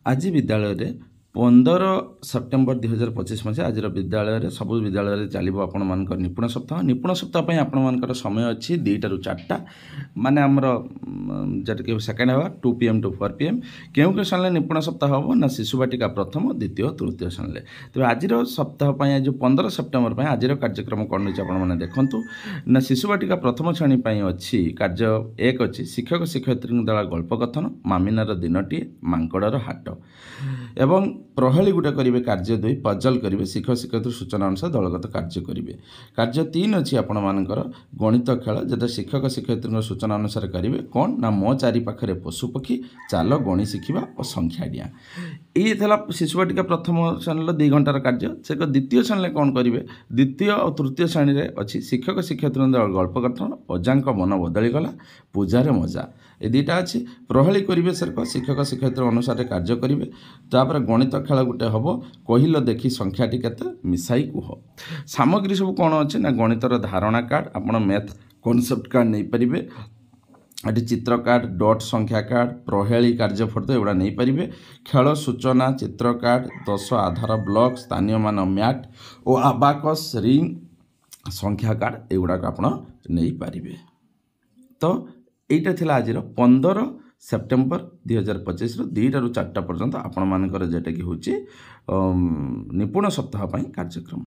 आज विद्यालय 15 सेप्टेम्बर 2025 मसीहा आज विद्यालय सब विद्यालय चलो आपण निपुण सप्ताह आपण समय अच्छी 2 टा 4टा माने आमर जैसे second hour 2 PM to 4 PM क्यों सारे निपुण सप्ताह हम ना शिशुवाटिका प्रथम द्वितीय तृतीय सारे तेज आज सप्ताह जो 15 सेप्टेम्बर आज कार्यक्रम कौन आपने देखूँ ना शिशुवाटिका प्रथम श्रेणी अच्छी कार्य एक अच्छी शिक्षक शिक्षयित्री द्वारा गल्प कथन मामिनार दिनटी मांकड़र हाट एवं प्रहली गुटे करेंगे कार्य 2 पजल करेंगे शिक्षक शिक्षयित्री सूचना अनुसार दलगत कार्य करेंगे कार्य 3 अच्छी आपण मानकर गणित खेल जो शिक्षक शिक्षयित्री सूचना अनुसार करेंगे कौन ना मो चारि पाखे पशुपक्षी चाल गणी शिखा और संख्या डिया ये शिशुवाटिका प्रथम श्रेणी 2 घंटार कार्य से द्वितीय श्रेणी कौन करेंगे द्वितीय और तृतीय श्रेणी में अच्छी शिक्षक शिक्षयित्री गल्प कथन अजा मन बदलीगला पूजार मजा ये 2टा अच्छी प्रहली करेंगे शिक्षक शिक्षयित्री अनुसार कार्य करेंगे तापर गणित खेल गोटे हम कहल देखी संख्याटी केते मिसाई कह सामग्री सब कौन अच्छे ना गणितर धारणा कार्ड आप मैथ कॉन्सेप्ट कार्ड नहीं पारे ये चित्र कार्ड डॉट संख्या कार्ड प्रहेली कार्य फोटो एगुड़ा नहीं पारे खेल सूचना चित्र कार्ड 10 आधार ब्लॉक स्थानीय मान मैट और आबाकस रिंग संख्या कार्ड एगुड़ाक आप नहीं पारे तो यहीटा थिला आज 15 सेप्टेम्बर 2025 2 टा 4टा पर्यंत आपण मानकर जेटा कि होची निपुण सप्ताह कार्यक्रम।